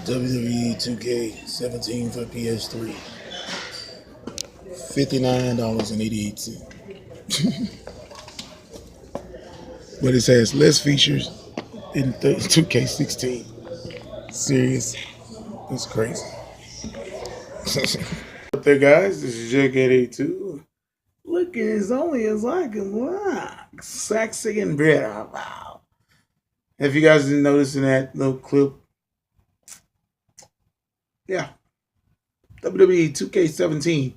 WWE 2K17 for PS3. $59.88. But it has less features than 2K16. Serious. It's crazy. Up there, guys, this is JK82. Look as only as I can walk. Sexy and better. Wow. If you guys didn't notice in that little clip, yeah, WWE 2K17,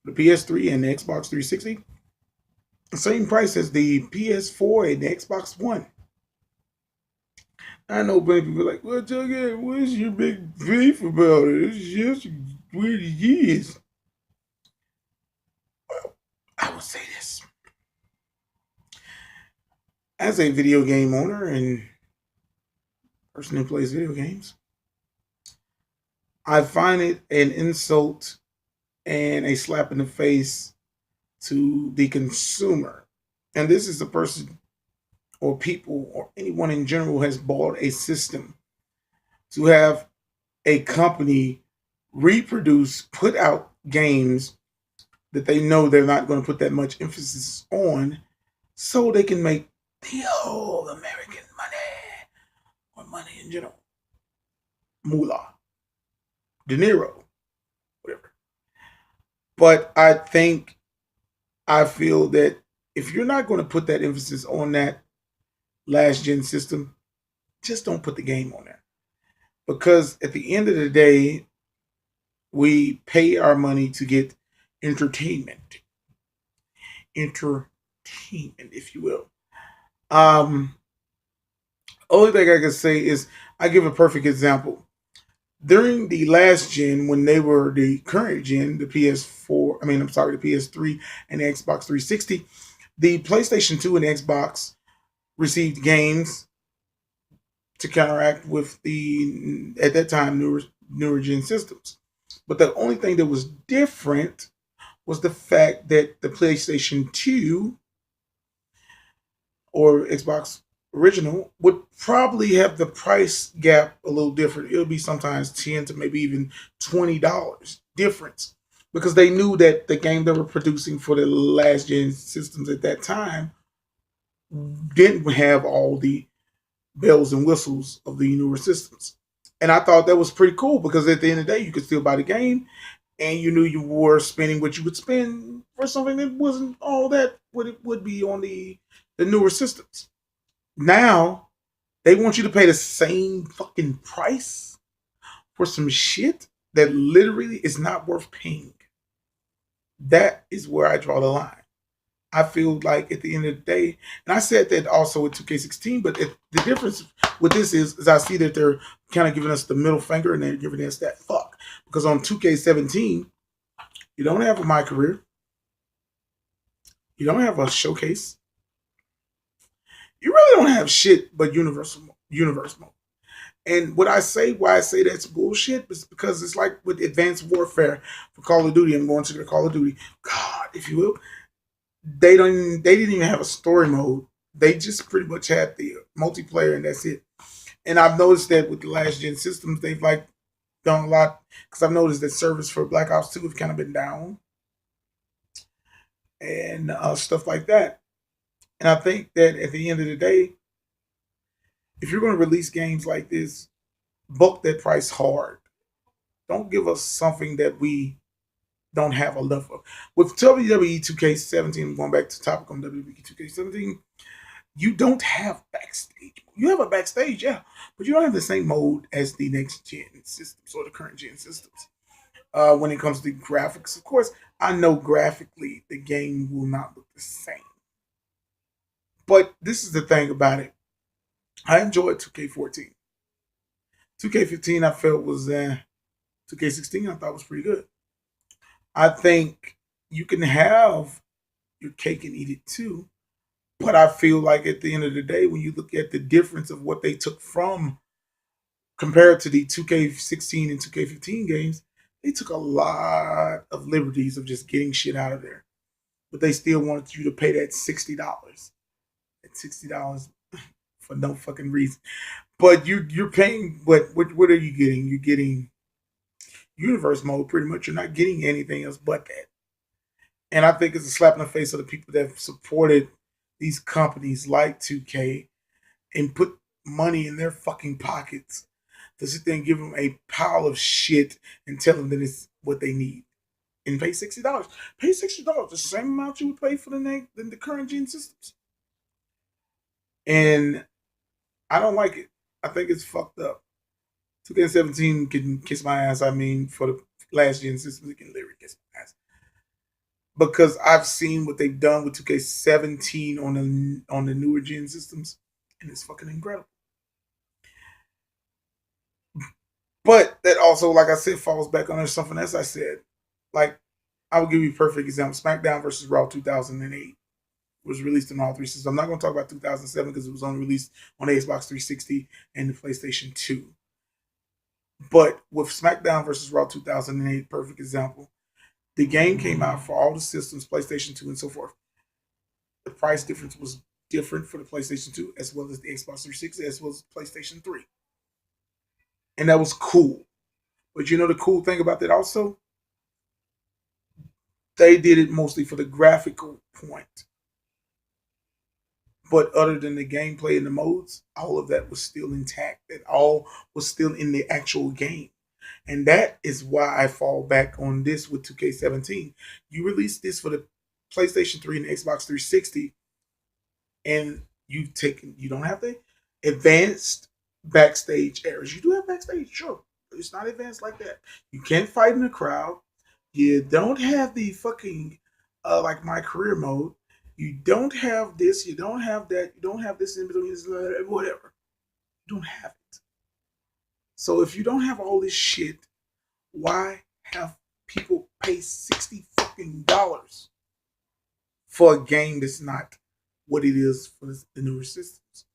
the PS3 and the Xbox 360, the same price as the PS4 and the Xbox One. I know plenty of people are like, well, Jughead, what's your big beef about it? It's just what it is. Well, I will say this. As a video game owner and person who plays video games, I find it an insult and a slap in the face to the consumer. And this is a person or people or anyone in general who has bought a system to have a company reproduce, put out games that they know they're not going to put that much emphasis on so they can make the old American money or money in general. Moolah. De Niro. Whatever. But I feel that if you're not going to put that emphasis on that last gen system, just don't put the game on there. Because at the end of the day, we pay our money to get entertainment. Entertainment, if you will. Only thing I can say is I give a perfect example. During the last gen, when they were the current gen, the the PS3 and the Xbox 360, the PlayStation 2 and the Xbox received games to counteract with the, at that time, newer gen systems. But the only thing that was different was the fact that the PlayStation 2 or Xbox original would probably have the price gap a little different. It'll be sometimes 10 to maybe even $20 difference because they knew that the game they were producing for the last gen systems at that time didn't have all the bells and whistles of the newer systems. And I thought that was pretty cool because at the end of the day, you could still buy the game and you knew you were spending what you would spend for something that wasn't all that what it would be on the newer systems. Now they want you to pay the same fucking price for some shit that literally is not worth paying. That is where I draw the line. I feel like at the end of the day, and I said that also with 2K16, but the difference with this is I see that they're kind of giving us the middle finger and they're giving us that fuck. Because on 2K17, you don't have a My Career, you don't have a showcase, you really don't have shit but universe mode. And why I say that's bullshit is because it's like with Advanced Warfare for Call of Duty. I'm going to the Call of Duty, God, if you will. They didn't even have a story mode. They just pretty much had the multiplayer and that's it. And I've noticed that with the last gen systems, they've like done a lot because I've noticed that servers for Black Ops 2 have kind of been down and stuff like that. And I think that at the end of the day, if you're going to release games like this, bulk that price hard. Don't give us something that we don't have enough of. With WWE 2K17, going back to topic on WWE 2K17, you don't have backstage. You have a backstage, yeah, but you don't have the same mode as the next gen systems or the current gen systems. When it comes to graphics, of course, I know graphically the game will not look the same. But this is the thing about it. I enjoyed 2K14. 2K15 I felt was 2K16 I thought was pretty good. I think you can have your cake and eat it too. But I feel like at the end of the day, when you look at the difference of what they took from compared to the 2K16 and 2K15 games, they took a lot of liberties of just getting shit out of there. But they still wanted you to pay that $60. That $60 for no fucking reason. But you're paying. What are you getting? You're getting universe mode. Pretty much, you're not getting anything else but that. And I think it's a slap in the face of the people that have supported these companies like 2K and put money in their fucking pockets to sit there and give them a pile of shit and tell them that it's what they need. And pay $60. Pay $60, the same amount you would pay for the current gen systems. And I don't like it. I think it's fucked up. 2K17 can kiss my ass. I mean, for the last gen systems, it can literally kiss my ass. Because I've seen what they've done with 2K17 on the newer gen systems, and it's fucking incredible. But that also, like I said, falls back under something else I said. Like, I will give you a perfect example. SmackDown versus Raw 2008 was released on all three systems. I'm not going to talk about 2007 because it was only released on the Xbox 360 and the PlayStation 2. But with SmackDown versus Raw 2008, perfect example. The game came out for all the systems, PlayStation 2 and so forth. The price difference was different for the PlayStation 2 as well as the Xbox 360 as well as PlayStation 3. And that was cool. But you know the cool thing about that also? They did it mostly for the graphical point. But other than the gameplay and the modes, all of that was still intact. It all was still in the actual game. And that is why I fall back on this with 2K17. You released this for the PlayStation 3 and the Xbox 360, and you don't have the advanced backstage areas. You do have backstage, sure. But it's not advanced like that. You can't fight in the crowd. You don't have the fucking like my career mode. You don't have this. You don't have that. You don't have this in between. Whatever. You don't have it. So if you don't have all this shit, why have people pay $60 for a game that's not what it is for the newer systems?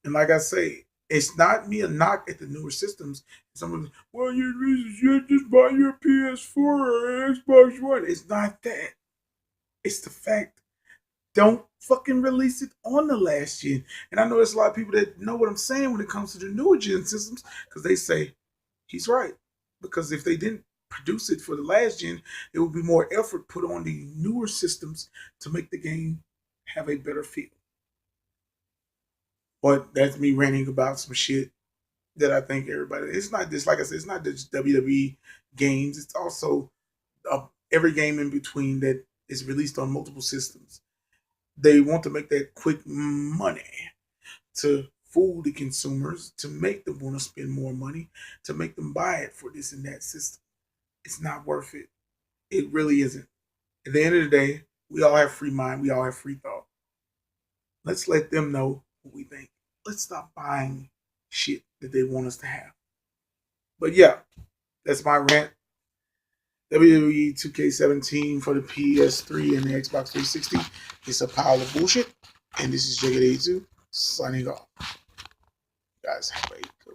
And like I say, it's not me a knock at the newer systems. Someone, well, you just buy your PS4 or Xbox One. It's not that. It's the fact. Don't fucking release it on the last gen. And I know there's a lot of people that know what I'm saying when it comes to the newer gen systems because they say he's right. Because if they didn't produce it for the last gen, it would be more effort put on the newer systems to make the game have a better feel. But that's me ranting about some shit that I think everybody. It's not just like I said. It's not just WWE games. It's also every game in between that is released on multiple systems. They want to make that quick money to fool the consumers, to make them want to spend more money, to make them buy it for this and that system. It's not worth it. It really isn't. At the end of the day, we all have free mind. We all have free thought. Let's let them know what we think. Let's stop buying shit that they want us to have. But yeah, that's my rant. WWE 2K17 for the PS3 and the Xbox 360 is a pile of bullshit. And this is Jagged82 signing off. You guys have a good